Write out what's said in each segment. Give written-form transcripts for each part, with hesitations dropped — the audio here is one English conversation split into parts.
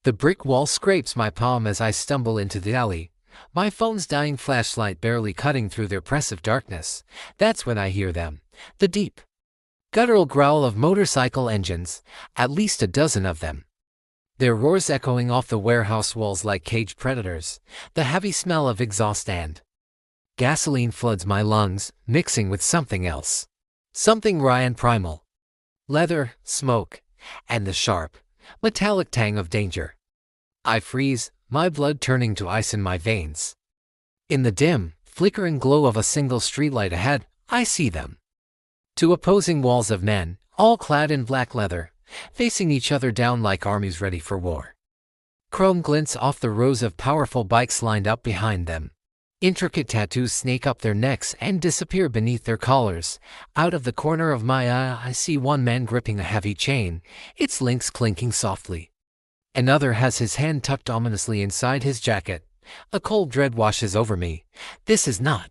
The brick wall scrapes my palm as I stumble into the alley, my phone's dying flashlight barely cutting through the oppressive darkness. That's when I hear them, the deep, guttural growl of motorcycle engines, at least a dozen of them. Their roars echoing off the warehouse walls like caged predators. The heavy smell of exhaust and gasoline floods my lungs, mixing with something else. Something raw and primal. Leather, smoke, and the sharp, metallic tang of danger. I freeze, my blood turning to ice in my veins. In the dim, flickering glow of a single streetlight ahead, I see them. Two opposing walls of men, all clad in black leather, facing each other down like armies ready for war. Chrome glints off the rows of powerful bikes lined up behind them. Intricate tattoos snake up their necks and disappear beneath their collars. Out of the corner of my eye, I see one man gripping a heavy chain, its links clinking softly. Another has his hand tucked ominously inside his jacket. A cold dread washes over me. This is not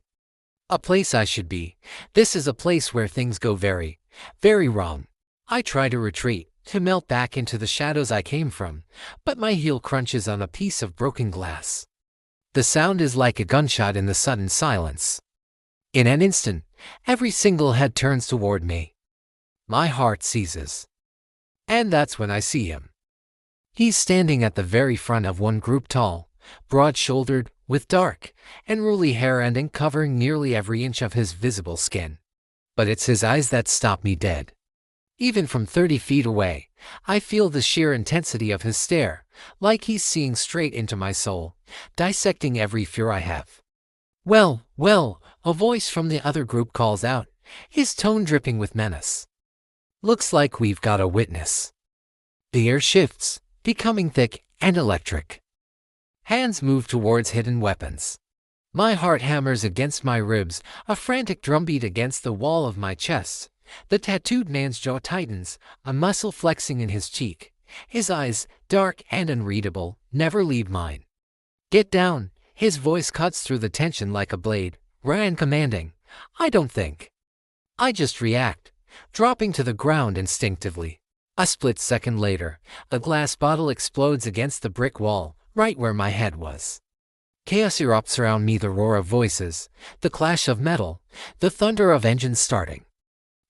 a place I should be. This is a place where things go very, very wrong. I try to retreat, to melt back into the shadows I came from, but my heel crunches on a piece of broken glass. The sound is like a gunshot in the sudden silence. In an instant, every single head turns toward me. My heart seizes. And that's when I see him. He's standing at the very front of one group, tall, broad-shouldered, with dark, unruly hair and covering nearly every inch of his visible skin. But it's his eyes that stop me dead. Even from 30 feet away, I feel the sheer intensity of his stare, like he's seeing straight into my soul, dissecting every fear I have. Well, a voice from the other group calls out, his tone dripping with menace. Looks like we've got a witness. The air shifts, becoming thick and electric. Hands move towards hidden weapons. My heart hammers against my ribs, a frantic drumbeat against the wall of my chest. The tattooed man's jaw tightens, a muscle flexing in his cheek. His eyes, dark and unreadable, never leave mine. Get down, his voice cuts through the tension like a blade, raw and commanding. I don't think. I just react, dropping to the ground instinctively. A split second later, a glass bottle explodes against the brick wall, right where my head was. Chaos erupts around me, the roar of voices, the clash of metal, the thunder of engines starting.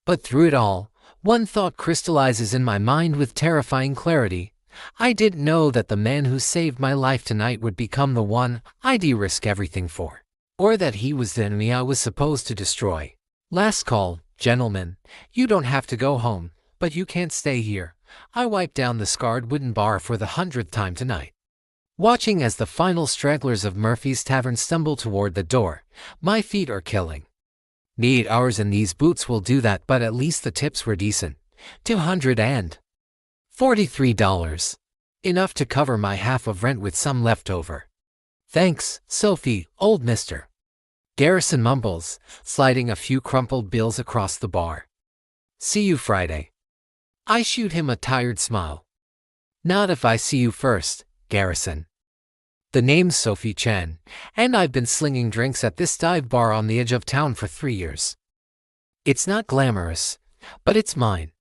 But through it all, one thought crystallizes in my mind with terrifying clarity. I didn't know that the man who saved my life tonight would become the one I'd risk everything for. Or that he was the enemy I was supposed to destroy. Last call, gentlemen. You don't have to go home, but you can't stay here. I wiped down the scarred wooden bar for the 100th time tonight. Watching as the final stragglers of Murphy's Tavern stumble toward the door, my feet are killing. The 8 hours in these boots will do that, but at least the tips were decent. $243. Enough to cover my half of rent with some left over. Thanks, Sophie, old mister. Garrison mumbles, sliding a few crumpled bills across the bar. See you Friday. I shoot him a tired smile. Not if I see you first, Garrison. The name's Sophie Chen, and I've been slinging drinks at this dive bar on the edge of town for 3 years. It's not glamorous, but it's mine.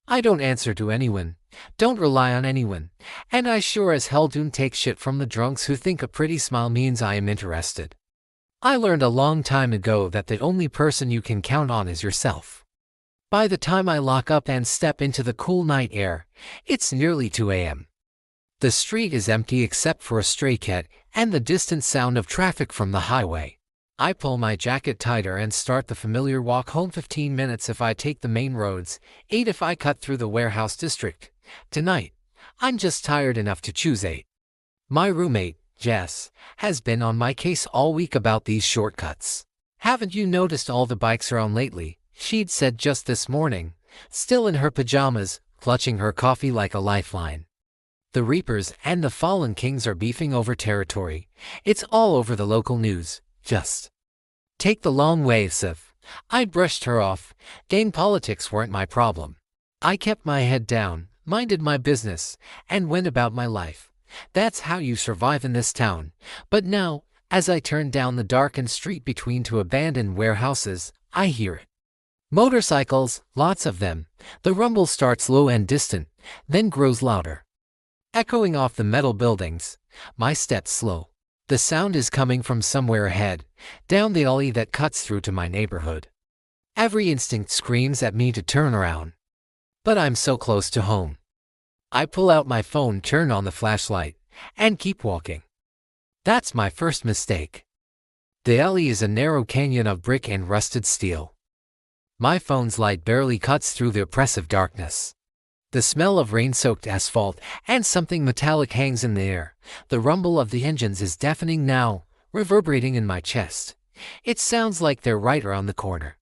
I don't answer to anyone, don't rely on anyone, and I sure as hell don't take shit from the drunks who think a pretty smile means I am interested. I learned a long time ago that the only person you can count on is yourself. By the time I lock up and step into the cool night air, it's nearly 2 a.m. The street is empty except for a stray cat and the distant sound of traffic from the highway. I pull my jacket tighter and start the familiar walk home. 15 minutes if I take the main roads, 8 if I cut through the warehouse district. Tonight, I'm just tired enough to choose 8. My roommate, Jess, has been on my case all week about these shortcuts. Haven't you noticed all the bikes around lately? She'd said just this morning, still in her pajamas, clutching her coffee like a lifeline. The Reapers and the Fallen Kings are beefing over territory. It's all over the local news. Just take the long waves if I brushed her off. Game politics weren't my problem. I kept my head down, minded my business, and went about my life. That's how you survive in this town. But now, as I turn down the darkened street between 2 abandoned warehouses, I hear it. Motorcycles, lots of them. The rumble starts low and distant, then grows louder. echoing off the metal buildings. My steps slow. The sound is coming from somewhere ahead, down the alley that cuts through to my neighborhood. Every instinct screams at me to turn around. But I'm so close to home. I pull out my phone, turn on the flashlight, and keep walking. That's my first mistake. The alley is a narrow canyon of brick and rusted steel. My phone's light barely cuts through the oppressive darkness. The smell of rain-soaked asphalt and something metallic hangs in the air. The rumble of the engines is deafening now, reverberating in my chest. It sounds like they're right around the corner.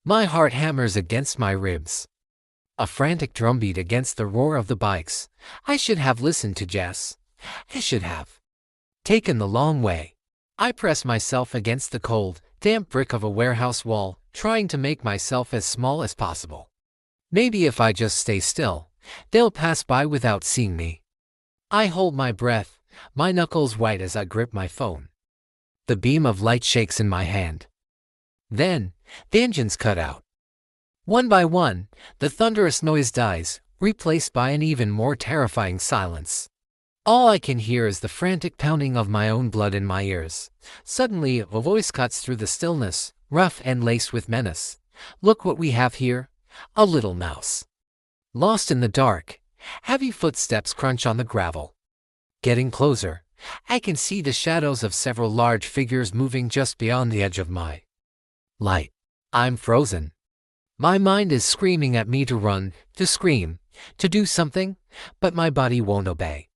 My heart hammers against my ribs. A frantic drumbeat against the roar of the bikes. I should have listened to Jess. I should have taken the long way. I press myself against the cold, damp brick of a warehouse wall, trying to make myself as small as possible. Maybe if I just stay still, they'll pass by without seeing me. I hold my breath, my knuckles white as I grip my phone. The beam of light shakes in my hand. Then, the engines cut out. One by one, the thunderous noise dies, replaced by an even more terrifying silence. All I can hear is the frantic pounding of my own blood in my ears. Suddenly, a voice cuts through the stillness, rough and laced with menace. "Look what we have here. A little mouse." Lost in the dark, heavy footsteps crunch on the gravel. Getting closer, I can see the shadows of several large figures moving just beyond the edge of my light. I'm frozen. My mind is screaming at me to run, to scream, to do something, but my body won't obey.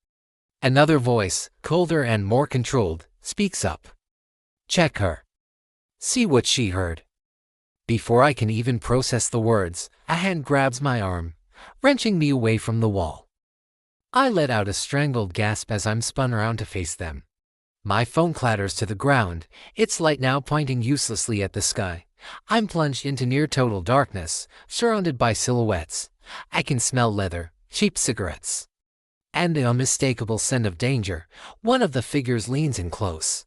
Another voice, colder and more controlled, speaks up. "Check her. See what she heard." Before I can even process the words, a hand grabs my arm, wrenching me away from the wall. I let out a strangled gasp as I'm spun around to face them. My phone clatters to the ground, its light now pointing uselessly at the sky. I'm plunged into near-total darkness, surrounded by silhouettes. I can smell leather, cheap cigarettes, and the unmistakable scent of danger. One of the figures leans in close.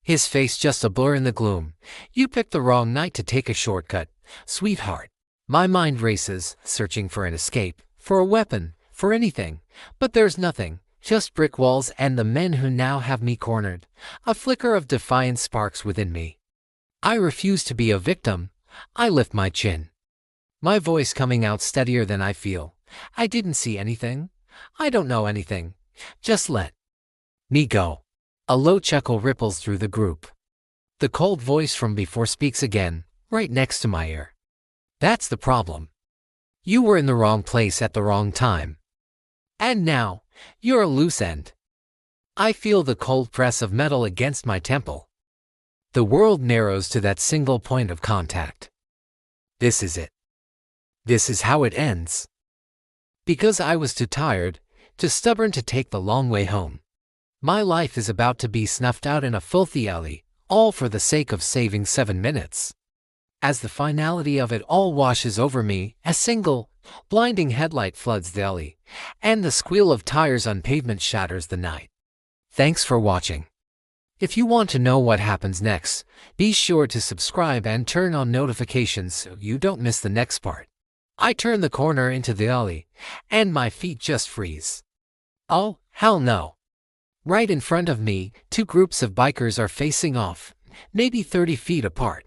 His face just a blur in the gloom. "You picked the wrong night to take a shortcut, sweetheart." My mind races, searching for an escape, for a weapon, for anything. But there's nothing, just brick walls and the men who now have me cornered. A flicker of defiance sparks within me. I refuse to be a victim. I lift my chin, my voice coming out steadier than I feel. "I didn't see anything. I don't know anything. Just let me go." A low chuckle ripples through the group. The cold voice from before speaks again, right next to my ear. "That's the problem. You were in the wrong place at the wrong time. And now, you're a loose end." I feel the cold press of metal against my temple. The world narrows to that single point of contact. This is it. This is how it ends. Because I was too tired, too stubborn to take the long way home. My life is about to be snuffed out in a filthy alley, all for the sake of saving 7 minutes. As the finality of it all washes over me, a single, blinding headlight floods the alley, and the squeal of tires on pavement shatters the night. Thanks for watching. If you want to know what happens next, be sure to subscribe and turn on notifications so you don't miss the next part. I turn the corner into the alley, and my feet just freeze. Oh, hell no. Right in front of me, 2 groups of bikers are facing off, maybe 30 feet apart.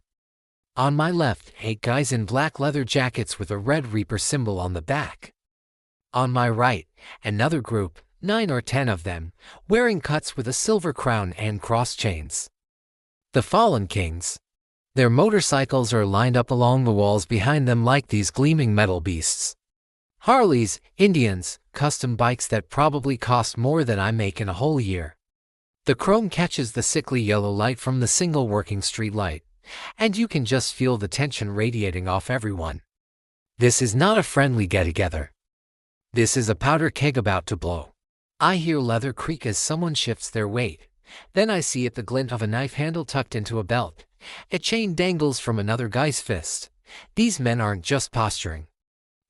On my left, 8 guys in black leather jackets with a Red Reaper symbol on the back. On my right, another group, 9 or 10 of them, wearing cuts with a silver crown and cross chains. The Fallen Kings. Their motorcycles are lined up along the walls behind them like these gleaming metal beasts. Harleys, Indians, custom bikes that probably cost more than I make in a whole year. The chrome catches the sickly yellow light from the single working street light, and you can just feel the tension radiating off everyone. This is not a friendly get-together. This is a powder keg about to blow. I hear leather creak as someone shifts their weight. Then I see the glint of a knife handle tucked into a belt. A chain dangles from another guy's fist. These men aren't just posturing.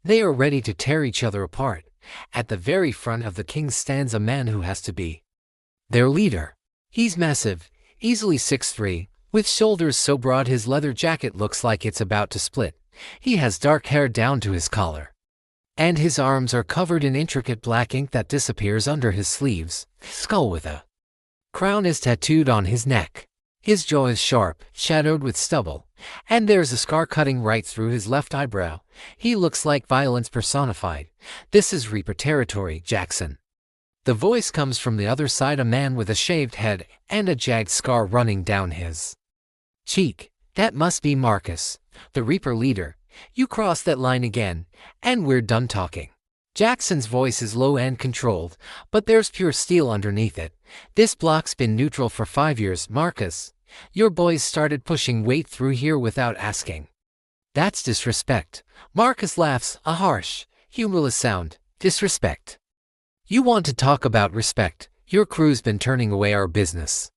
They are ready to tear each other apart. At the very front of the Kings stands a man who has to be their leader. He's massive, easily 6'3", with shoulders so broad his leather jacket looks like it's about to split. He has dark hair down to his collar. and his arms are covered in intricate black ink that disappears under his sleeves. Skull with a crown is tattooed on his neck. His jaw is sharp, shadowed with stubble, and there's a scar cutting right through his left eyebrow. He looks like violence personified. This is Reaper territory, Jackson. The voice comes from the other side, a man with a shaved head and a jagged scar running down his cheek. That must be Marcus, the Reaper leader. You crossed that line again, and we're done talking. Jackson's voice is low and controlled, but there's pure steel underneath it. This block's been neutral for 5 years, Marcus. Your boys started pushing weight through here without asking. That's disrespect. Marcus laughs, a harsh, humorless sound. Disrespect. You want to talk about respect? Your crew's been turning away our business,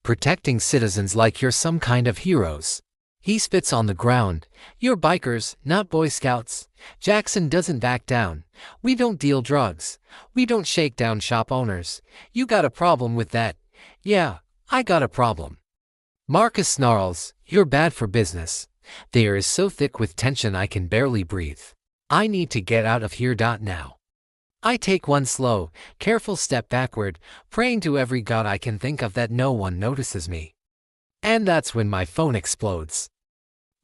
protecting citizens like you're some kind of heroes. He spits on the ground. You're bikers, not Boy Scouts. Jackson doesn't back down. We don't deal drugs. We don't shake down shop owners. You got a problem with that? Yeah, I got a problem. Marcus snarls, you're bad for business. The air is so thick with tension I can barely breathe. I need to get out of here now. I take one slow, careful step backward, praying to every god I can think of that no one notices me. And that's when my phone explodes.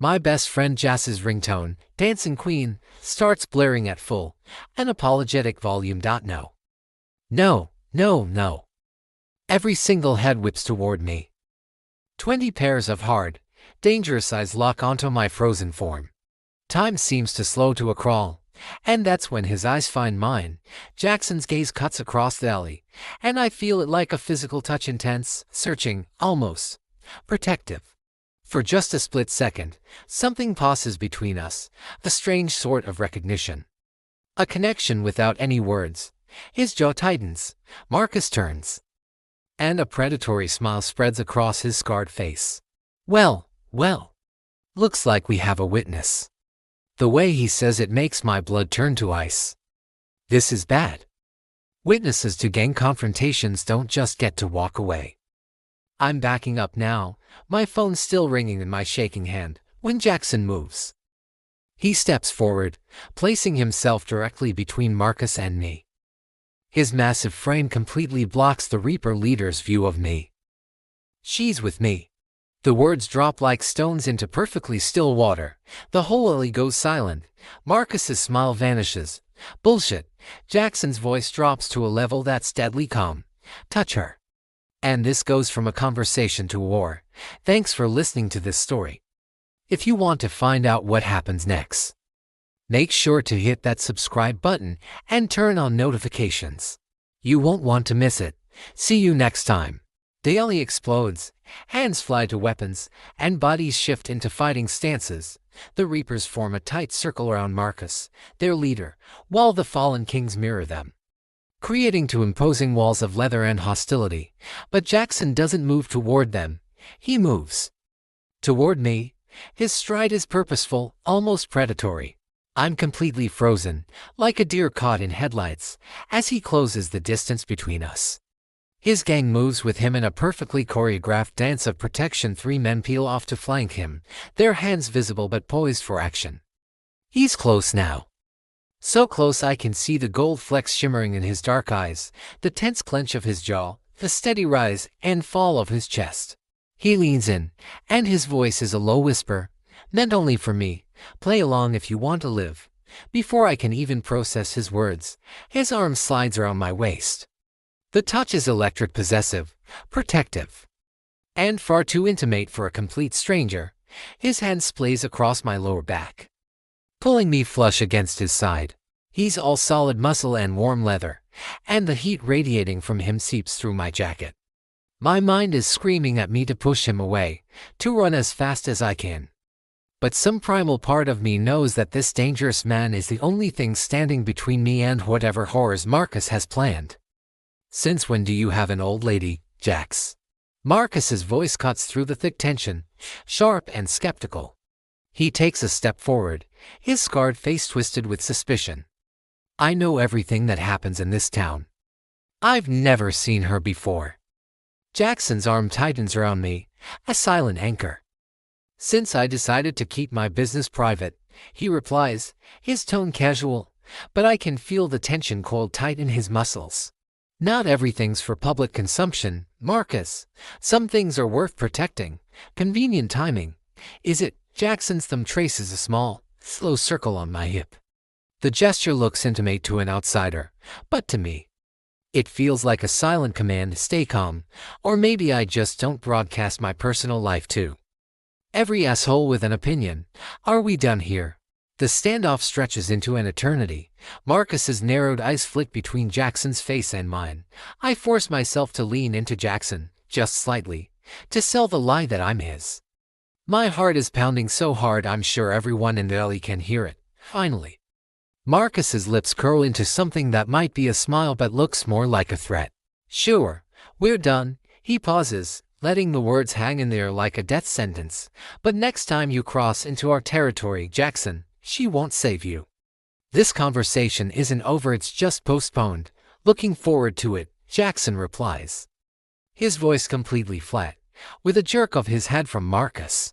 My best friend Jass's ringtone, Dancing Queen, starts blaring at full, unapologetic volume. No. No, no, no. Every single head whips toward me. 20 pairs of hard, dangerous eyes lock onto my frozen form. Time seems to slow to a crawl, and that's when his eyes find mine. Jackson's gaze cuts across the alley, and I feel it like a physical touch, intense, searching, almost protective. For just a split second, something passes between us, a strange sort of recognition. A connection without any words. His jaw tightens. Marcus turns, and a predatory smile spreads across his scarred face. Well, looks like we have a witness. The way he says it makes my blood turn to ice. This is bad. Witnesses to gang confrontations don't just get to walk away. I'm backing up now, my phone still ringing in my shaking hand, when Jackson moves. He steps forward, placing himself directly between Marcus and me. His massive frame completely blocks the Reaper leader's view of me. She's with me. The words drop like stones into perfectly still water. The whole alley goes silent. Marcus's smile vanishes. Bullshit. Jackson's voice drops to a level that's deadly calm. Touch her. And this goes from a conversation to war. Thanks for listening to this story. If you want to find out what happens next, make sure to hit that subscribe button and turn on notifications. You won't want to miss it. See you next time. The alley explodes, hands fly to weapons, and bodies shift into fighting stances. The Reapers form a tight circle around Marcus, their leader, while the fallen kings mirror them, creating two imposing walls of leather and hostility. But Jackson doesn't move toward them. He moves toward me. His stride is purposeful, almost predatory. I'm completely frozen, like a deer caught in headlights, as he closes the distance between us. His gang moves with him in a perfectly choreographed dance of protection. 3 men peel off to flank him, their hands visible but poised for action. He's close now. So close I can see the gold flecks shimmering in his dark eyes, the tense clench of his jaw, the steady rise and fall of his chest. He leans in, and his voice is a low whisper, meant only for me. Play along if you want to live. Before I can even process his words, his arm slides around my waist. The touch is electric, possessive, protective, and far too intimate for a complete stranger. His hand splays across my lower back, pulling me flush against his side. He's all solid muscle and warm leather, and the heat radiating from him seeps through my jacket. My mind is screaming at me to push him away, to run as fast as I can. But some primal part of me knows that this dangerous man is the only thing standing between me and whatever horrors Marcus has planned. Since when do you have an old lady, Jax? Marcus's voice cuts through the thick tension, sharp and skeptical. He takes a step forward, his scarred face twisted with suspicion. I know everything that happens in this town. I've never seen her before. Jackson's arm tightens around me, a silent anchor. Since I decided to keep my business private, he replies, his tone casual, but I can feel the tension coiled tight in his muscles. Not everything's for public consumption, Marcus. Some things are worth protecting. Convenient timing. Is it? Jackson's thumb traces a small, slow circle on my hip. The gesture looks intimate to an outsider, but to me, it feels like a silent command, stay calm, or maybe I just don't broadcast my personal life too. Every asshole with an opinion. Are we done here? The standoff stretches into an eternity. Marcus's narrowed eyes flick between Jackson's face and mine. I force myself to lean into Jackson, just slightly, to sell the lie that I'm his. My heart is pounding so hard I'm sure everyone in the alley can hear it. Finally, Marcus's lips curl into something that might be a smile but looks more like a threat. Sure, we're done. He pauses, letting the words hang in there like a death sentence. But next time you cross into our territory, Jackson, she won't save you. This conversation isn't over, it's just postponed. Looking forward to it, Jackson replies. His voice completely flat, with a jerk of his head from Marcus.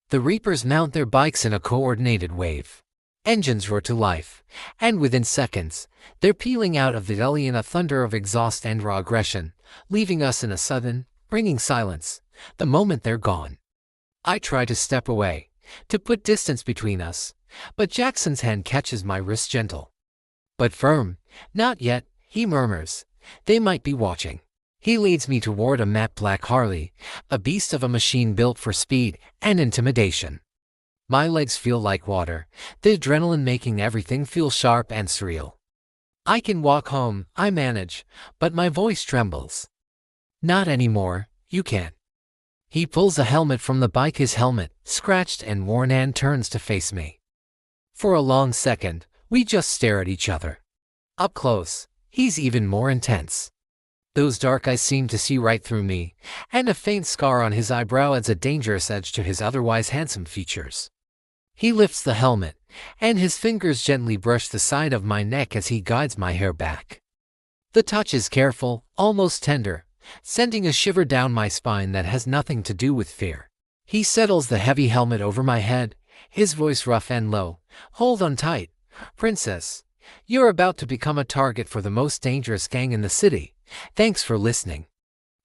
The Reapers mount their bikes in a coordinated wave. Engines roar to life, and within seconds, they're peeling out of the alley in a thunder of exhaust and raw aggression, leaving us in a sudden, ringing silence. The moment they're gone, I try to step away, to put distance between us, but Jackson's hand catches my wrist, gentle but firm. Not yet, he murmurs. They might be watching. He leads me toward a matte black Harley, a beast of a machine built for speed and intimidation. My legs feel like water, the adrenaline making everything feel sharp and surreal. I can walk home, I manage, but my voice trembles. Not anymore, you can't. He pulls a helmet from the bike, his helmet, scratched and worn, and turns to face me. For a long second, we just stare at each other. Up close, he's even more intense. Those dark eyes seem to see right through me, and a faint scar on his eyebrow adds a dangerous edge to his otherwise handsome features. He lifts the helmet, and his fingers gently brush the side of my neck as he guides my hair back. The touch is careful, almost tender, sending a shiver down my spine that has nothing to do with fear. He settles the heavy helmet over my head, his voice rough and low. Hold on tight, princess. You're about to become a target for the most dangerous gang in the city. Thanks for listening.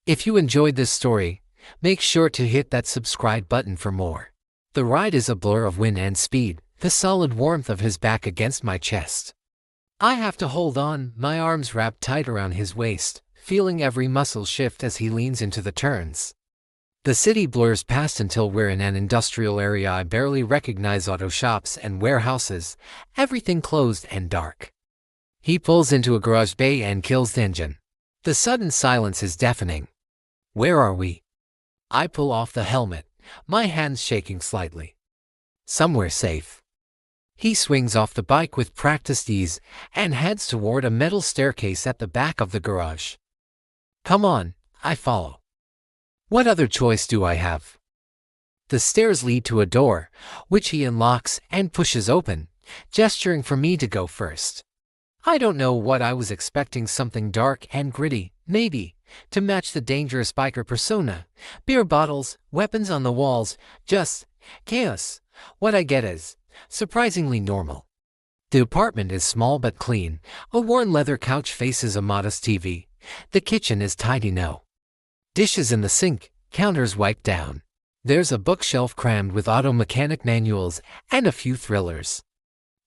If you enjoyed this story, make sure to hit that subscribe button for more. The ride is a blur of wind and speed, the solid warmth of his back against my chest. I have to hold on, my arms wrapped tight around his waist, feeling every muscle shift as he leans into the turns. The city blurs past until we're in an industrial area I barely recognize, auto shops and warehouses, everything closed and dark. He pulls into a garage bay and kills the engine. The sudden silence is deafening. Where are we? I pull off the helmet, my hands shaking slightly. Somewhere safe. He swings off the bike with practiced ease and heads toward a metal staircase at the back of the garage. Come on, I follow. What other choice do I have? The stairs lead to a door, which he unlocks and pushes open, gesturing for me to go first. I don't know what I was expecting, something dark and gritty, maybe, to match the dangerous biker persona. Beer bottles, weapons on the walls, just chaos. What I get is surprisingly normal. The apartment is small but clean. A worn leather couch faces a modest TV. The kitchen is tidy, no dishes in the sink, counters wiped down. There's a bookshelf crammed with auto mechanic manuals and a few thrillers.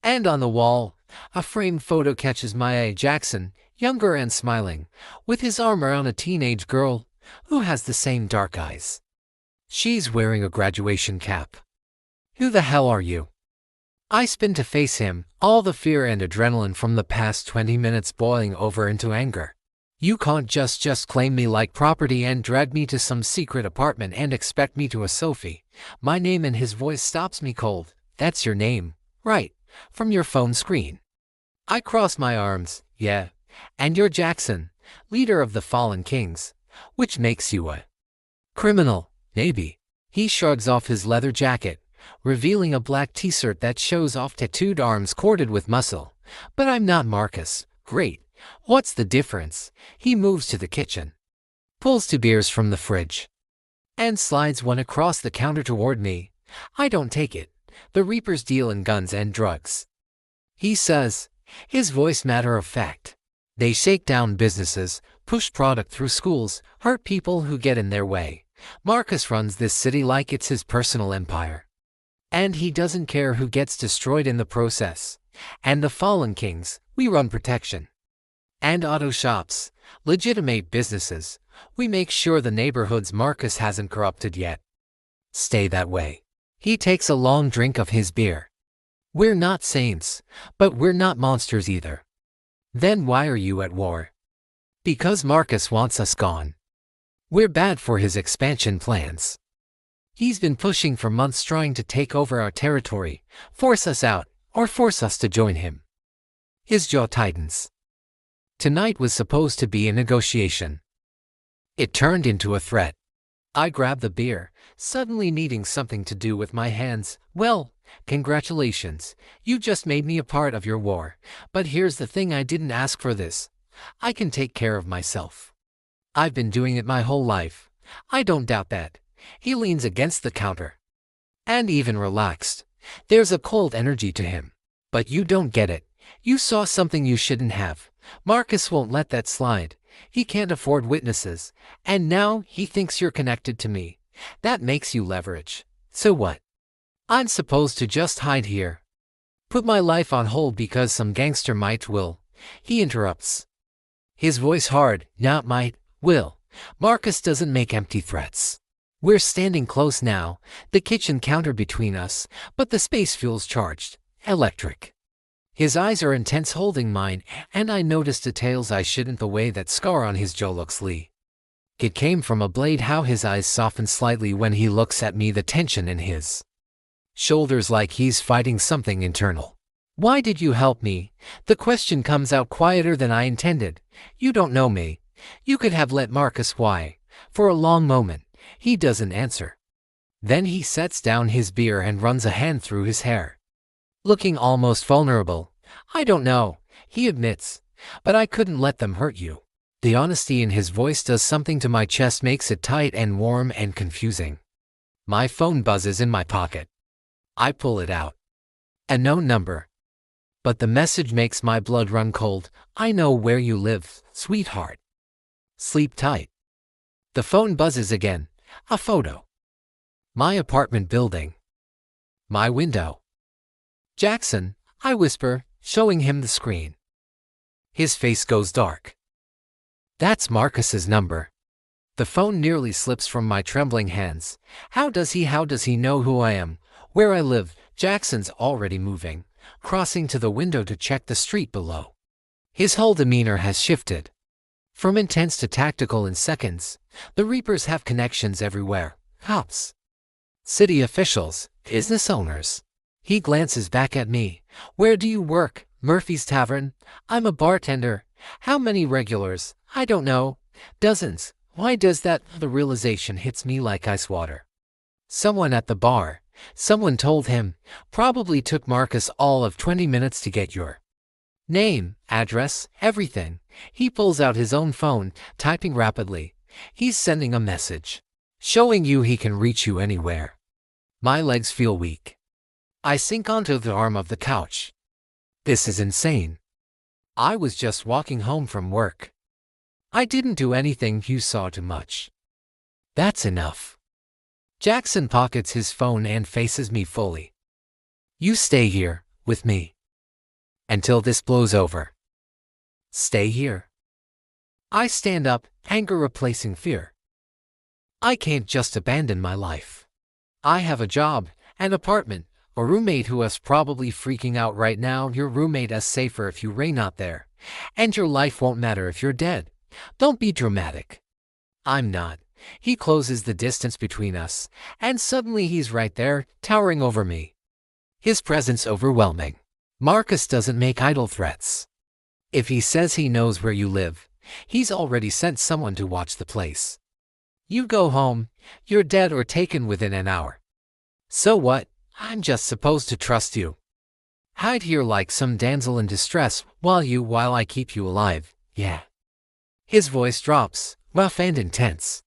And on the wall, a framed photo catches my eye. Jackson, younger and smiling, with his arm around a teenage girl who has the same dark eyes. She's wearing a graduation cap. Who the hell are you? I spin to face him, all the fear and adrenaline from the past 20 minutes boiling over into anger. You can't just claim me like property and drag me to some secret apartment and expect me to a Sophie. My name, and his voice stops me cold. That's your name, right, from your phone screen. I cross my arms. Yeah, and you're Jackson, leader of the fallen kings, which makes you a criminal, maybe. He shrugs off his leather jacket, revealing a black t-shirt that shows off tattooed arms corded with muscle. But I'm not Marcus. Great. What's the difference? He moves to the kitchen, pulls 2 beers from the fridge, and slides one across the counter toward me. I don't take it. The Reapers deal in guns and drugs, he says, his voice matter of fact. They shake down businesses, push product through schools, hurt people who get in their way. Marcus runs this city like it's his personal empire. And he doesn't care who gets destroyed in the process. And the fallen kings, we run protection. And auto shops, legitimate businesses, we make sure the neighborhoods Marcus hasn't corrupted yet. Stay that way. He takes a long drink of his beer. We're not saints, but we're not monsters either. Then why are you at war? Because Marcus wants us gone. We're bad for his expansion plans. He's been pushing for months trying to take over our territory, force us out, or force us to join him. His jaw tightens. Tonight was supposed to be a negotiation. It turned into a threat. I grabbed the beer, suddenly needing something to do with my hands. Well, congratulations, you just made me a part of your war. But here's the thing, I didn't ask for this. I can take care of myself. I've been doing it my whole life. I don't doubt that. He leans against the counter. And even relaxed. There's a cold energy to him. But you don't get it. You saw something you shouldn't have. Marcus won't let that slide. He can't afford witnesses. And now he thinks you're connected to me. That makes you leverage. So what? I'm supposed to just hide here. Put my life on hold because some gangster will. He interrupts. His voice hard, not might, will. Marcus doesn't make empty threats. We're standing close now, the kitchen counter between us, but the space feels charged, electric. His eyes are intense holding mine, and I notice details I shouldn't. The way that scar on his jaw looks Lee. It came from a blade, how his eyes soften slightly when he looks at me, the tension in his shoulders like he's fighting something internal. Why did you help me? The question comes out quieter than I intended. You don't know me. You could have let Marcus. Why? For a long moment, he doesn't answer. Then he sets down his beer and runs a hand through his hair. Looking almost vulnerable. I don't know, he admits, but I couldn't let them hurt you. The honesty in his voice does something to my chest, makes it tight and warm and confusing. My phone buzzes in my pocket. I pull it out. A known number. But the message makes my blood run cold. I know where you live, sweetheart. Sleep tight. The phone buzzes again. A photo. My apartment building. My window. Jackson, I whisper, showing him the screen. His face goes dark. That's Marcus's number. The phone nearly slips from my trembling hands. How does he know who I am, where I live? Jackson's already moving, crossing to the window to check the street below. His whole demeanor has shifted. From intense to tactical in seconds. The Reapers have connections everywhere. Cops. City officials. Business owners. He glances back at me. Where do you work? Murphy's Tavern. I'm a bartender. How many regulars? I don't know. Dozens. Why does that? The realization hits me like ice water. Someone at the bar. Someone told him. Probably took Marcus all of 20 minutes to get your name, address, everything. He pulls out his own phone, typing rapidly. He's sending a message. Showing you he can reach you anywhere. My legs feel weak. I sink onto the arm of the couch. This is insane. I was just walking home from work. I didn't do anything you saw too much. That's enough. Jackson pockets his phone and faces me fully. You stay here, with me. Until this blows over. Stay here. I stand up, anger replacing fear. I can't just abandon my life. I have a job, an apartment, a roommate who is probably freaking out right now. Your roommate is safer if you rain out there. And your life won't matter if you're dead. Don't be dramatic. I'm not. He closes the distance between us, and suddenly he's right there, towering over me. His presence overwhelming. Marcus doesn't make idle threats. If he says he knows where you live, he's already sent someone to watch the place. You go home, you're dead or taken within an hour. So what? I'm just supposed to trust you. Hide here like some damsel in distress while I keep you alive, yeah. His voice drops, rough and intense.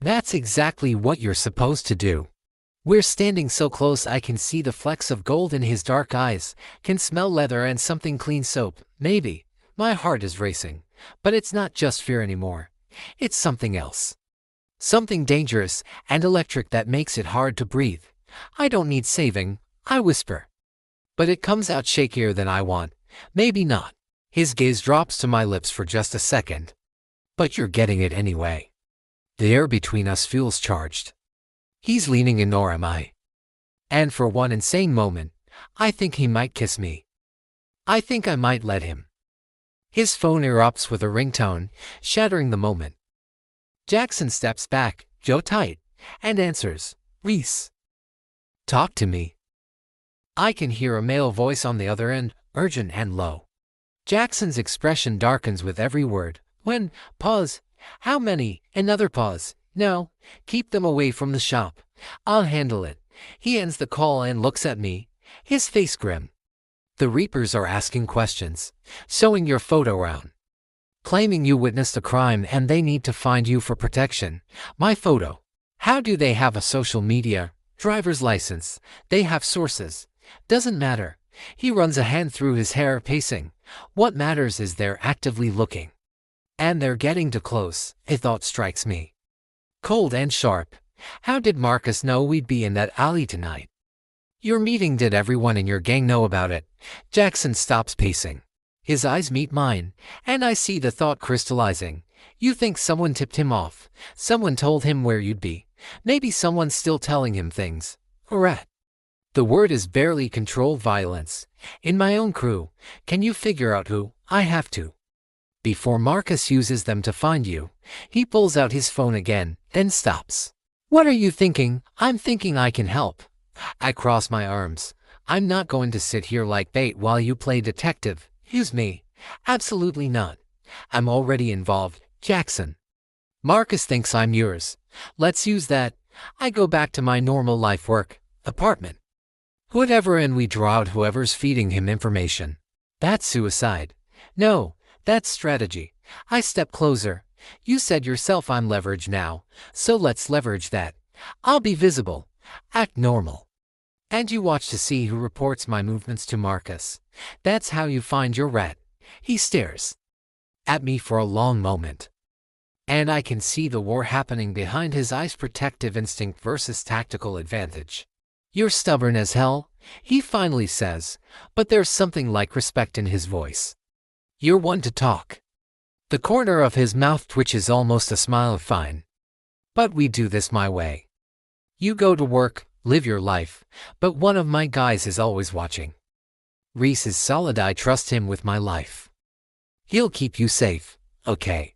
That's exactly what you're supposed to do. We're standing so close I can see the flecks of gold in his dark eyes, can smell leather and something clean soap, maybe. My heart is racing. But it's not just fear anymore. It's something else. Something dangerous and electric that makes it hard to breathe. I don't need saving, I whisper. But it comes out shakier than I want. Maybe not. His gaze drops to my lips for just a second. But you're getting it anyway. The air between us feels charged. He's leaning in, nor am I. And for one insane moment, I think he might kiss me. I think I might let him. His phone erupts with a ringtone, shattering the moment. Jackson steps back, jaw tight, and answers, "Reese. Talk to me." I can hear a male voice on the other end, urgent and low. Jackson's expression darkens with every word. When, pause. How many? Another pause. No, keep them away from the shop. I'll handle it. He ends the call and looks at me, his face grim. The Reapers are asking questions, showing your photo around, claiming you witnessed a crime and they need to find you for protection. My photo. How do they have a social media, driver's license? They have sources. Doesn't matter. He runs a hand through his hair, pacing. What matters is they're actively looking. And they're getting too close, a thought strikes me. Cold and sharp. How did Marcus know we'd be in that alley tonight? Your meeting, did everyone in your gang know about it? Jackson stops pacing. His eyes meet mine, and I see the thought crystallizing. You think someone tipped him off? Someone told him where you'd be? Maybe someone's still telling him things. Rat. The word is barely controlled violence. In my own crew, can you figure out who? I have to. Before Marcus uses them to find you, he pulls out his phone again, then stops. What are you thinking? I'm thinking I can help. I cross my arms. I'm not going to sit here like bait while you play detective. Use me. Absolutely not. I'm already involved, Jackson. Marcus thinks I'm yours. Let's use that. I go back to my normal life, work, apartment. Whatever, and we draw out whoever's feeding him information. That's suicide. No, that's strategy. I step closer. You said yourself I'm leverage now, so let's leverage that. I'll be visible. Act normal. And you watch to see who reports my movements to Marcus. That's how you find your rat. He stares at me for a long moment. And I can see the war happening behind his eyes, protective instinct versus tactical advantage. You're stubborn as hell, he finally says, but there's something like respect in his voice. You're one to talk. The corner of his mouth twitches, almost a smile of fine. But we do this my way. You go to work, live your life, but one of my guys is always watching. Reese is solid. I trust him with my life. He'll keep you safe, okay?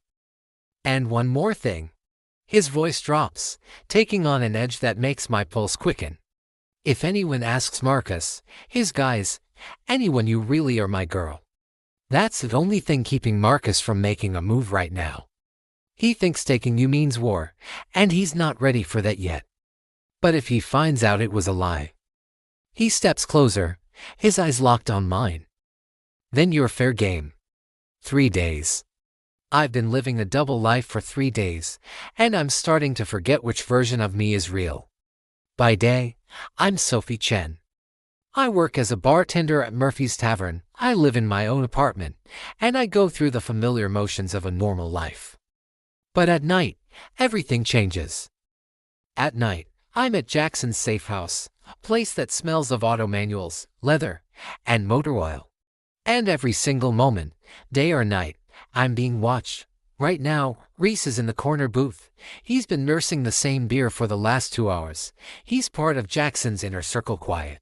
And one more thing. His voice drops, taking on an edge that makes my pulse quicken. If anyone asks Marcus, his guys, anyone, you really are my girl. That's the only thing keeping Marcus from making a move right now. He thinks taking you means war, and he's not ready for that yet. But if he finds out it was a lie. He steps closer, his eyes locked on mine. Then you're fair game. 3 days. I've been living a double life for 3 days, and I'm starting to forget which version of me is real. By day, I'm Sophie Chen. I work as a bartender at Murphy's Tavern. I live in my own apartment, and I go through the familiar motions of a normal life. But at night, everything changes. At night, I'm at Jackson's safe house, a place that smells of auto manuals, leather, and motor oil. And every single moment, day or night, I'm being watched. Right now, Reese is in the corner booth. He's been nursing the same beer for the last 2 hours. He's part of Jackson's inner circle, quiet,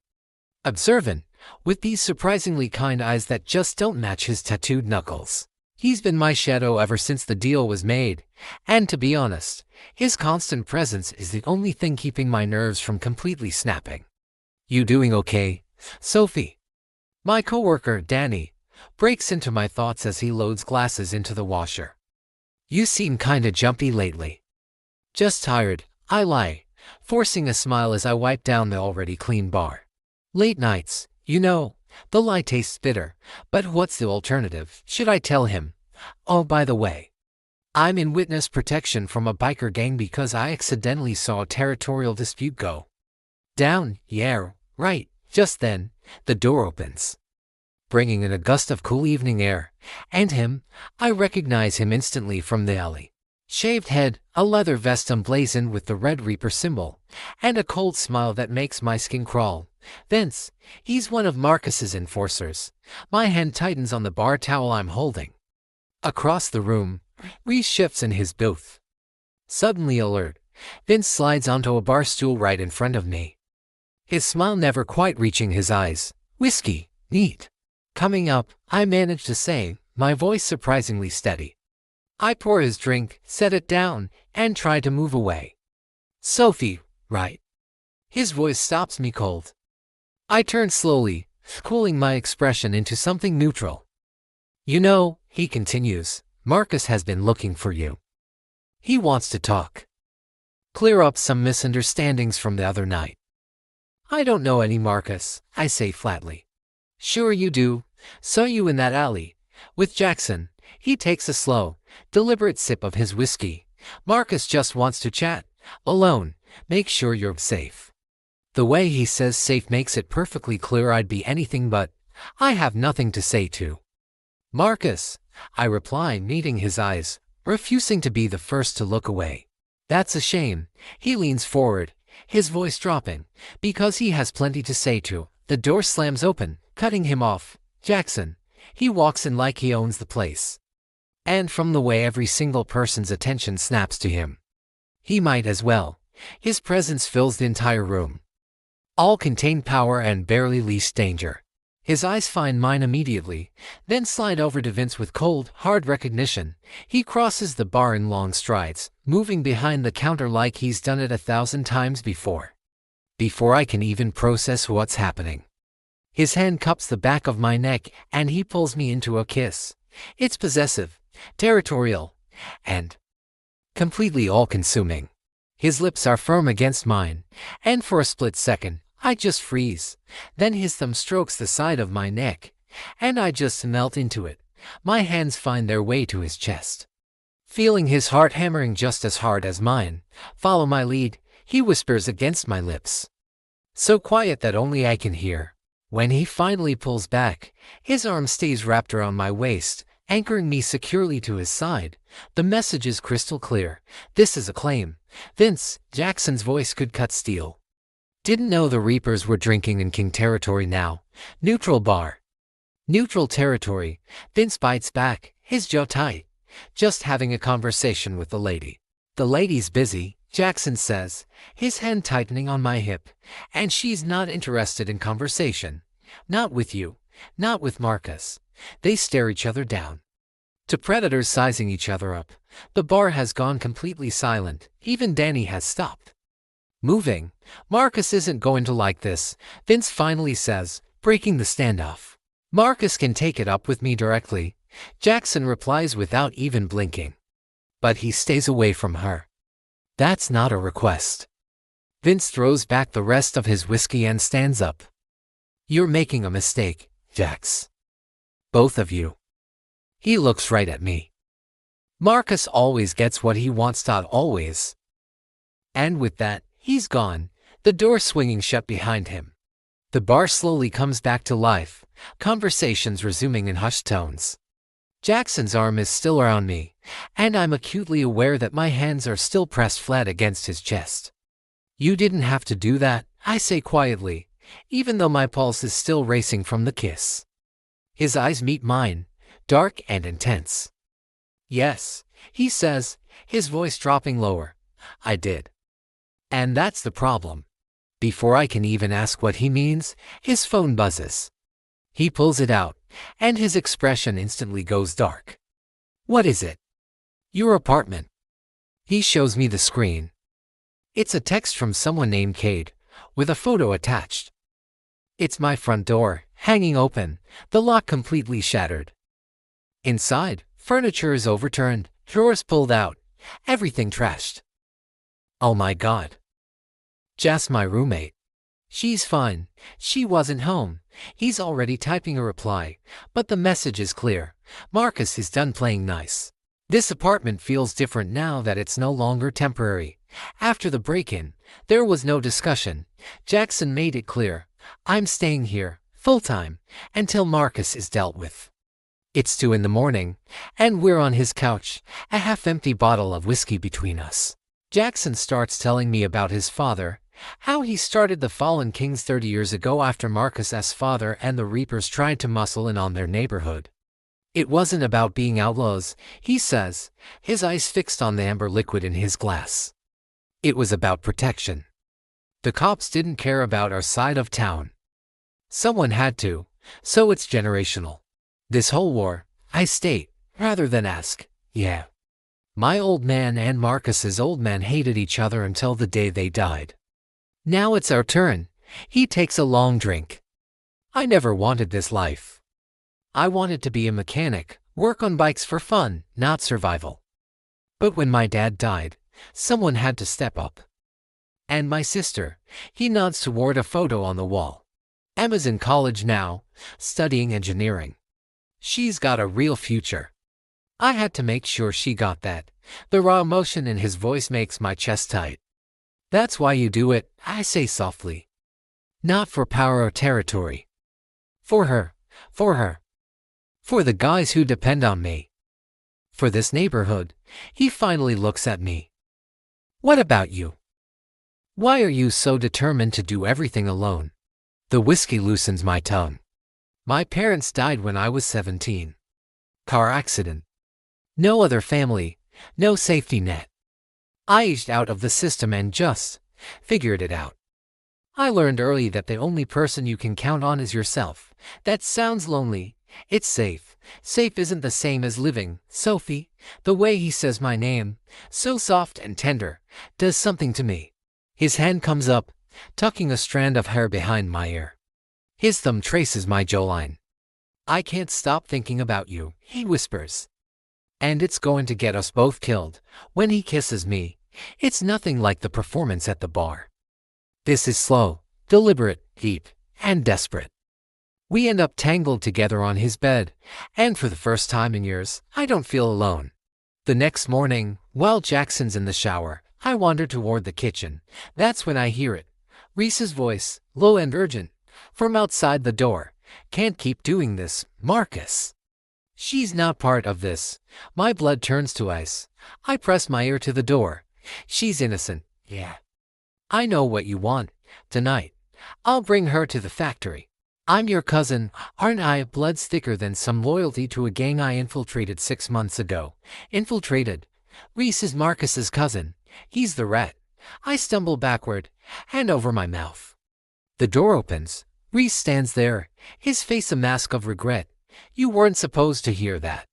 observant, with these surprisingly kind eyes that just don't match his tattooed knuckles. He's been my shadow ever since the deal was made, and to be honest, his constant presence is the only thing keeping my nerves from completely snapping. You doing okay, Sophie? My coworker, Danny, breaks into my thoughts as he loads glasses into the washer. You seem kinda jumpy lately. Just tired, I lie, forcing a smile as I wipe down the already clean bar. Late nights, you know, the lie tastes bitter, but what's the alternative? Should I tell him? Oh, by the way, I'm in witness protection from a biker gang because I accidentally saw a territorial dispute go Down, yeah, right. Just then, the door opens, bringing in a gust of cool evening air, and him. I recognize him instantly from the alley. Shaved head, a leather vest emblazoned with the Red Reaper symbol, and a cold smile that makes my skin crawl. Vince, he's one of Marcus's enforcers. My hand tightens on the bar towel I'm holding. Across the room, Reese shifts in his booth. Suddenly alert, Vince slides onto a bar stool right in front of me, his smile never quite reaching his eyes. Whiskey, neat. Coming up, I manage to say, my voice surprisingly steady. I pour his drink, set it down, and try to move away. Sophie, right? His voice stops me cold. I turn slowly, cooling my expression into something neutral. You know, he continues, Marcus has been looking for you. He wants to talk. Clear up some misunderstandings from the other night. I don't know any Marcus, I say flatly. Sure you do. Saw you in that alley. With Jackson. He takes a slow, deliberate sip of his whiskey. Marcus just wants to chat. Alone. Make sure you're safe. The way he says safe makes it perfectly clear I'd be anything but. I have nothing to say to Marcus, I reply, meeting his eyes, refusing to be the first to look away. That's a shame. He leans forward, his voice dropping, because he has plenty to say to. The door slams open, cutting him off. Jackson. He walks in like he owns the place. And from the way every single person's attention snaps to him, he might as well. His presence fills the entire room. All contain power and barely least danger. His eyes find mine immediately, then slide over to Vince with cold, hard recognition. He crosses the bar in long strides, moving behind the counter like he's done it 1,000 times before. Before I can even process what's happening, his hand cups the back of my neck and he pulls me into a kiss. It's possessive, territorial, and completely all-consuming. His lips are firm against mine, and for a split second, I just freeze. Then his thumb strokes the side of my neck, and I just melt into it. My hands find their way to his chest. Feeling his heart hammering just as hard as mine, follow my lead, he whispers against my lips. So quiet that only I can hear. When he finally pulls back, his arm stays wrapped around my waist, anchoring me securely to his side. The message is crystal clear. This is a claim. Vince, Jackson's voice could cut steel. Didn't know the Reapers were drinking in King territory now. Neutral bar. Neutral territory. Vince bites back, his jaw tight. Just having a conversation with the lady. The lady's busy, Jackson says, his hand tightening on my hip. And she's not interested in conversation. Not with you. Not with Marcus. They stare each other down. To predators sizing each other up. The bar has gone completely silent. Even Danny has stopped moving. Marcus isn't going to like this, Vince finally says, breaking the standoff. Marcus can take it up with me directly. Jackson replies without even blinking. But he stays away from her. That's not a request. Vince throws back the rest of his whiskey and stands up. You're making a mistake, Jax. Both of you. He looks right at me. Marcus always gets what he wants. Always. And with that, he's gone, the door swinging shut behind him. The bar slowly comes back to life, conversations resuming in hushed tones. Jackson's arm is still around me, and I'm acutely aware that my hands are still pressed flat against his chest. You didn't have to do that, I say quietly, even though my pulse is still racing from the kiss. His eyes meet mine, dark and intense. Yes, he says, his voice dropping lower. I did. And that's the problem. Before I can even ask what he means, his phone buzzes. He pulls it out, and his expression instantly goes dark. What is it? Your apartment. He shows me the screen. It's a text from someone named Cade, with a photo attached. It's my front door, hanging open, the lock completely shattered. Inside, furniture is overturned, drawers pulled out, everything trashed. Oh my God. Jess, my roommate. She's fine. She wasn't home. He's already typing a reply, but the message is clear. Marcus is done playing nice. This apartment feels different now that it's no longer temporary. After the break-in, there was no discussion. Jackson made it clear, I'm staying here, full-time, until Marcus is dealt with. It's 2 in the morning, and we're on his couch, a half-empty bottle of whiskey between us. Jackson starts telling me about his father, how he started the Fallen Kings 30 years ago after Marcus's father and the Reapers tried to muscle in on their neighborhood. It wasn't about being outlaws, he says, his eyes fixed on the amber liquid in his glass. It was about protection. The cops didn't care about our side of town. Someone had to, so it's generational. This whole war, I state, rather than ask, yeah. My old man and Marcus's old man hated each other until the day they died. Now it's our turn. He takes a long drink. I never wanted this life. I wanted to be a mechanic, work on bikes for fun, not survival. But when my dad died, someone had to step up. And my sister, he nods toward a photo on the wall. Emma's in college now, studying engineering. She's got a real future. I had to make sure she got that. The raw emotion in his voice makes my chest tight. That's why you do it, I say softly. Not for power or territory. For her. For her. For the guys who depend on me. For this neighborhood. He finally looks at me. What about you? Why are you so determined to do everything alone? The whiskey loosens my tongue. My parents died when I was 17. Car accident. No other family, no safety net. I aged out of the system and just figured it out. I learned early that the only person you can count on is yourself. That sounds lonely. It's safe. Safe isn't the same as living. Sophie, the way he says my name, so soft and tender, does something to me. His hand comes up, tucking a strand of hair behind my ear. His thumb traces my jawline. I can't stop thinking about you, he whispers. And it's going to get us both killed. When he kisses me, it's nothing like the performance at the bar. This is slow, deliberate, deep, and desperate. We end up tangled together on his bed, and for the first time in years, I don't feel alone. The next morning, while Jackson's in the shower, I wander toward the kitchen. That's when I hear it. Reese's voice, low and urgent, from outside the door. Can't keep doing this, Marcus. She's not part of this. My blood turns to ice. I press my ear to the door. She's innocent. Yeah. I know what you want. Tonight, I'll bring her to the factory. I'm your cousin, aren't I? Blood's thicker than some loyalty to a gang I infiltrated 6 months ago. Infiltrated? Reese is Marcus's cousin. He's the rat. I stumble backward, hand over my mouth. The door opens. Reese stands there, his face a mask of regret. You weren't supposed to hear that.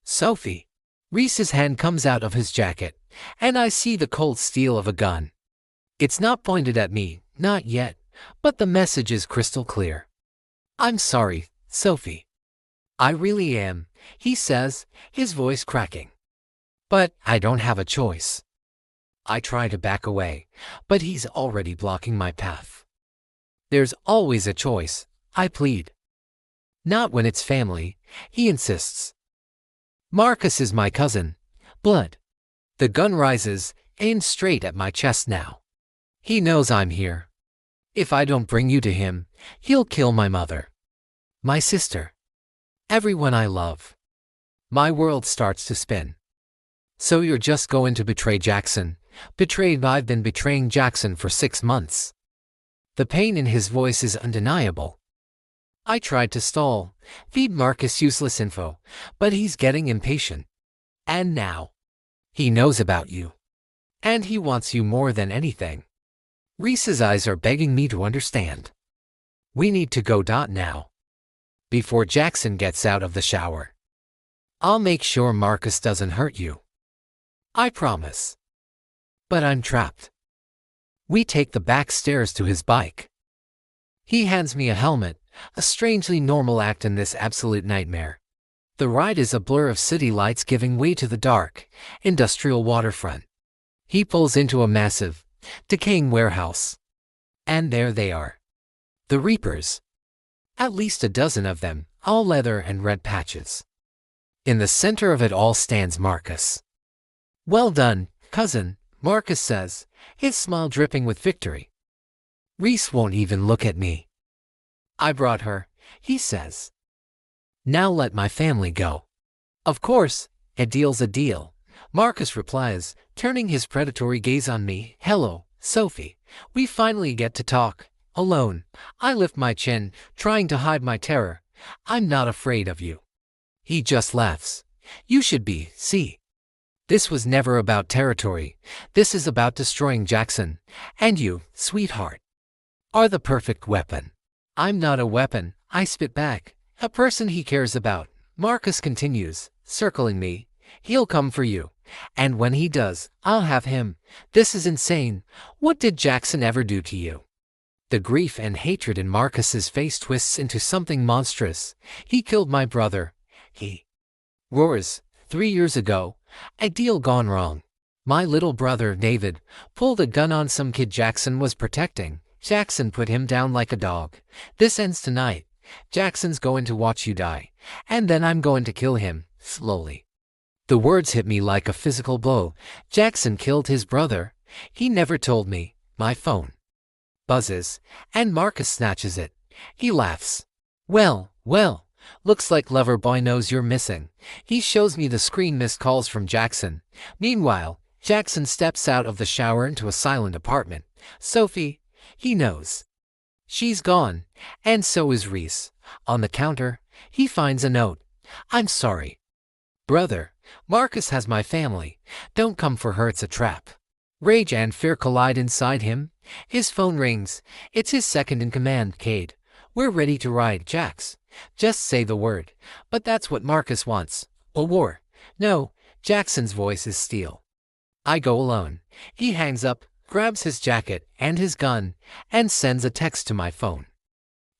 Sophie. Reese's hand comes out of his jacket, and I see the cold steel of a gun. It's not pointed at me, not yet, but the message is crystal clear. I'm sorry, Sophie. I really am, he says, his voice cracking. But I don't have a choice. I try to back away, but he's already blocking my path. There's always a choice, I plead. Not when it's family, he insists. Marcus is my cousin. Blood. The gun rises, aimed straight at my chest now. He knows I'm here. If I don't bring you to him, he'll kill my mother. My sister. Everyone I love. My world starts to spin. So you're just going to betray Jackson? Betrayed? I've been betraying Jackson for 6 months. The pain in his voice is undeniable. I tried to stall, feed Marcus useless info, but he's getting impatient. And now, he knows about you. And he wants you more than anything. Reese's eyes are begging me to understand. We need to go now. Before Jackson gets out of the shower. I'll make sure Marcus doesn't hurt you. I promise. But I'm trapped. We take the back stairs to his bike. He hands me a helmet, a strangely normal act in this absolute nightmare. The ride is a blur of city lights giving way to the dark, industrial waterfront. He pulls into a massive, decaying warehouse. And there they are. The Reapers. At least a dozen of them, all leather and red patches. In the center of it all stands Marcus. Well done, cousin, Marcus says, his smile dripping with victory. Reese won't even look at me. I brought her, he says. Now let my family go. Of course, a deal's a deal, Marcus replies, turning his predatory gaze on me. Hello, Sophie. We finally get to talk. Alone. I lift my chin, trying to hide my terror. I'm not afraid of you. He just laughs. You should be, see. This was never about territory. This is about destroying Jackson. And you, sweetheart, are the perfect weapon. I'm not a weapon, I spit back. A person he cares about. Marcus continues, circling me. He'll come for you. And when he does, I'll have him. This is insane. What did Jackson ever do to you? The grief and hatred in Marcus's face twists into something monstrous. He killed my brother. He roars. 3 years ago, a deal gone wrong. My little brother, David, pulled a gun on some kid Jackson was protecting. Jackson put him down like a dog. This ends tonight. Jackson's going to watch you die. And then I'm going to kill him, slowly. The words hit me like a physical blow. Jackson killed his brother. He never told me. My phone buzzes, and Marcus snatches it. He laughs. Well, looks like Loverboy knows you're missing. He shows me the screen missed calls from Jackson. Meanwhile, Jackson steps out of the shower into a silent apartment. Sophie, he knows. She's gone, and so is Reese. On the counter, he finds a note. I'm sorry, brother. Marcus has my family. Don't come for her, it's a trap. Rage and fear collide inside him. His phone rings. It's his second in command, Cade. We're ready to ride, Jax. Just say the word. But that's what Marcus wants. A war. No, Jackson's voice is steel. I go alone. He hangs up, grabs his jacket and his gun, and sends a text to my phone.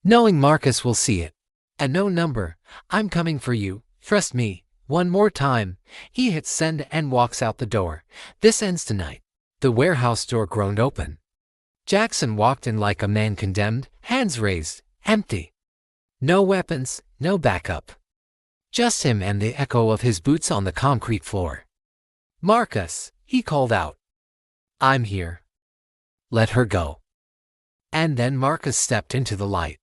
Knowing Marcus will see it. A no number. I'm coming for you. Trust me. One more time. He hits send and walks out the door. This ends tonight. The warehouse door groaned open. Jackson walked in like a man condemned, hands raised, empty. No weapons, no backup. Just him and the echo of his boots on the concrete floor. Marcus, he called out. I'm here. Let her go. And then Marcus stepped into the light.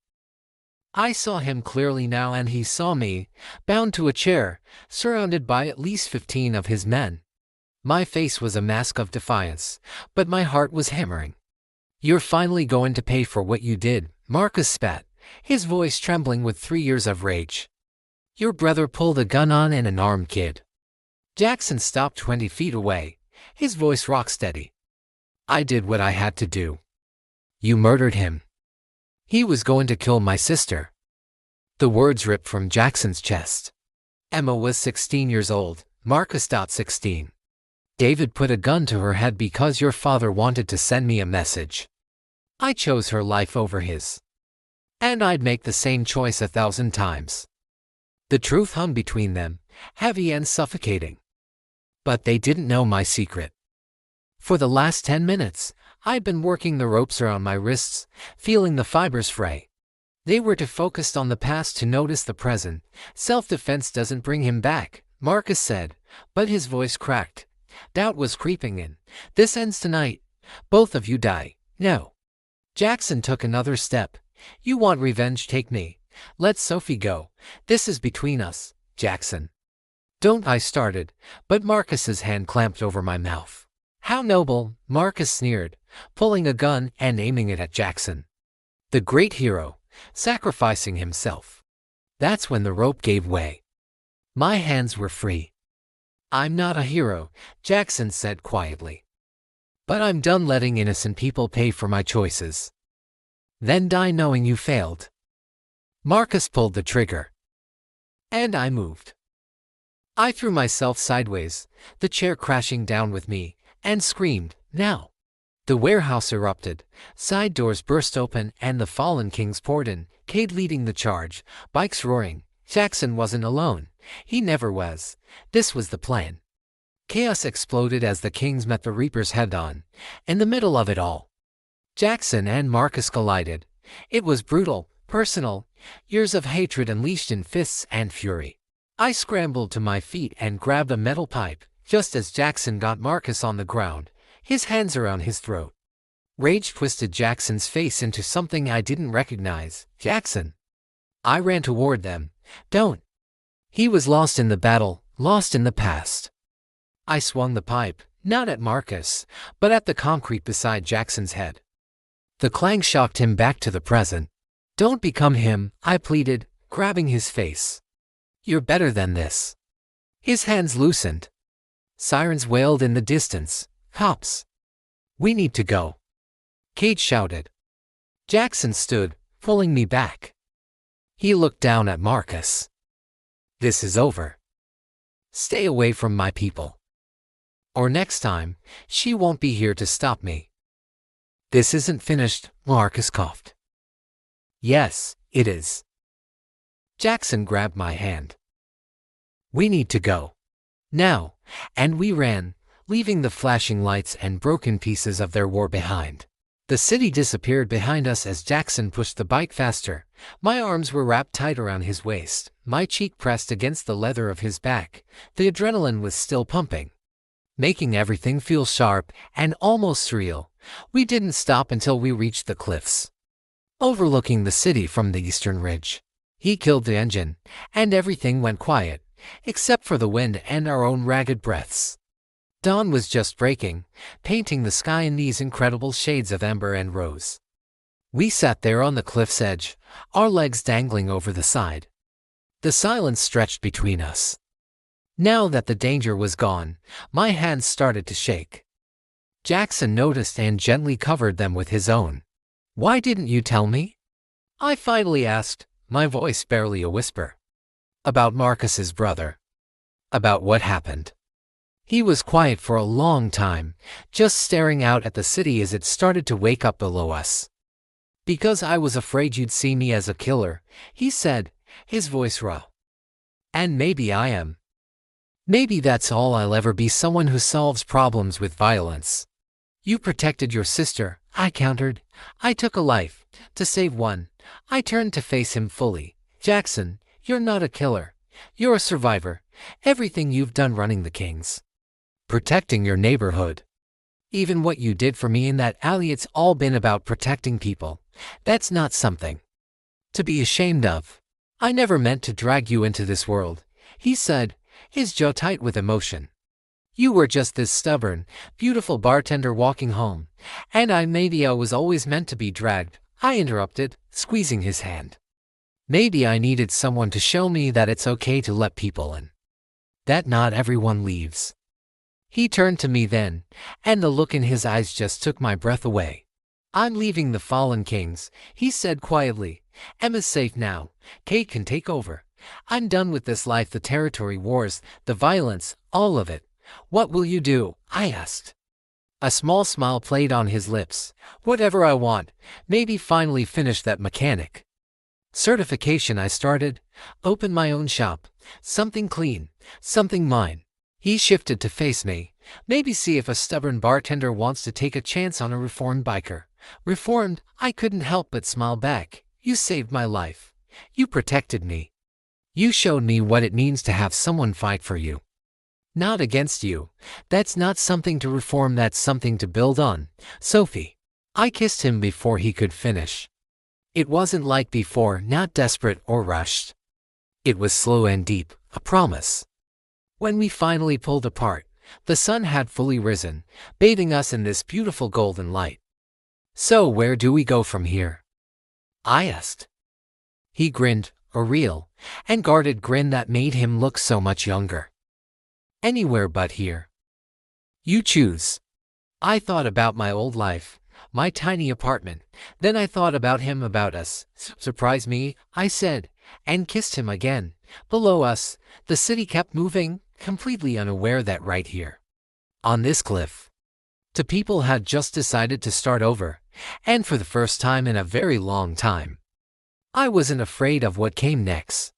I saw him clearly now, and he saw me, bound to a chair, surrounded by at least 15 of his men. My face was a mask of defiance, but my heart was hammering. You're finally going to pay for what you did, Marcus spat, his voice trembling with 3 years of rage. Your brother pulled a gun on an unarmed kid. Jackson stopped 20 feet away, his voice rock steady. I did what I had to do. You murdered him. He was going to kill my sister. The words ripped from Jackson's chest. Emma was 16 years old, Marcus. 16. David put a gun to her head because your father wanted to send me a message. I chose her life over his. And I'd make the same choice 1,000 times. The truth hung between them, heavy and suffocating. But they didn't know my secret. For the last 10 minutes, I'd been working the ropes around my wrists, feeling the fibers fray. They were too focused on the past to notice the present. Self-defense doesn't bring him back, Marcus said, but his voice cracked. Doubt was creeping in. This ends tonight. Both of you die. No. Jackson took another step. You want revenge? Take me. Let Sophie go. This is between us, Jackson. Don't, I started, but Marcus's hand clamped over my mouth. How noble, Marcus sneered, pulling a gun and aiming it at Jackson. The great hero, sacrificing himself. That's when the rope gave way. My hands were free. I'm not a hero, Jackson said quietly. But I'm done letting innocent people pay for my choices. Then die knowing you failed. Marcus pulled the trigger. And I moved. I threw myself sideways, the chair crashing down with me, and screamed, now. The warehouse erupted, side doors burst open and the fallen kings poured in, Cade leading the charge, bikes roaring. Jackson wasn't alone. He never was. This was the plan. Chaos exploded as the kings met the Reapers head-on. In the middle of it all, Jackson and Marcus collided. It was brutal, personal, years of hatred unleashed in fists and fury. I scrambled to my feet and grabbed a metal pipe, just as Jackson got Marcus on the ground. his hands around his throat. Rage twisted Jackson's face into something I didn't recognize. Jackson. I ran toward them. Don't. He was lost in the battle, lost in the past. I swung the pipe, not at Marcus, but at the concrete beside Jackson's head. The clang shocked him back to the present. Don't become him, I pleaded, grabbing his face. You're better than this. His hands loosened. Sirens wailed in the distance. Cops. We need to go. Kate shouted. Jackson stood, pulling me back. He looked down at Marcus. This is over. Stay away from my people. Or next time, she won't be here to stop me. This isn't finished, Marcus coughed. Yes, it is. Jackson grabbed my hand. We need to go. Now, and we ran, leaving the flashing lights and broken pieces of their war behind. The city disappeared behind us as Jackson pushed the bike faster. My arms were wrapped tight around his waist, my cheek pressed against the leather of his back. The adrenaline was still pumping, making everything feel sharp and almost surreal. We didn't stop until we reached the cliffs, overlooking the city from the eastern ridge. He killed the engine, and everything went quiet, except for the wind and our own ragged breaths. Dawn was just breaking, painting the sky in these incredible shades of amber and rose. We sat there on the cliff's edge, our legs dangling over the side. The silence stretched between us. Now that the danger was gone, my hands started to shake. Jackson noticed and gently covered them with his own. Why didn't you tell me? I finally asked, my voice barely a whisper. About Marcus's brother. About what happened. He was quiet for a long time, just staring out at the city as it started to wake up below us. Because I was afraid you'd see me as a killer, he said, his voice raw. And maybe I am. Maybe that's all I'll ever be, someone who solves problems with violence. You protected your sister, I countered. I took a life, to save one. I turned to face him fully. Jackson, you're not a killer. You're a survivor. Everything you've done running the Kings, protecting your neighborhood, even what you did for me in that alley, it's all been about protecting people. That's not something to be ashamed of. I never meant to drag you into this world, he said, his jaw tight with emotion. You were just this stubborn, beautiful bartender walking home, and maybe I was always meant to be dragged, I interrupted, squeezing his hand. Maybe I needed someone to show me that it's okay to let people in, that not everyone leaves. He turned to me then, and the look in his eyes just took my breath away. I'm leaving the fallen Kings, he said quietly. Emma's safe now. Kate can take over. I'm done with this life, the territory wars, the violence, all of it. What will you do? I asked. A small smile played on his lips. Whatever I want. Maybe finally finish that mechanic certification I started. Open my own shop. Something clean. Something mine. He shifted to face me. Maybe see if a stubborn bartender wants to take a chance on a reformed biker. Reformed? I couldn't help but smile back. You saved my life. You protected me. You showed me what it means to have someone fight for you, not against you. That's not something to reform, that's something to build on. Sophie. I kissed him before he could finish. It wasn't like before, not desperate or rushed. It was slow and deep, a promise. When we finally pulled apart, the sun had fully risen, bathing us in this beautiful golden light. So where do we go from here? I asked. He grinned, a real and guarded grin that made him look so much younger. Anywhere but here. You choose. I thought about my old life, my tiny apartment. Then I thought about him, about us. Surprise me, I said, and kissed him again. Below us, the city kept moving, completely unaware that right here, on this cliff, two people had just decided to start over, and for the first time in a very long time. I wasn't afraid of what came next.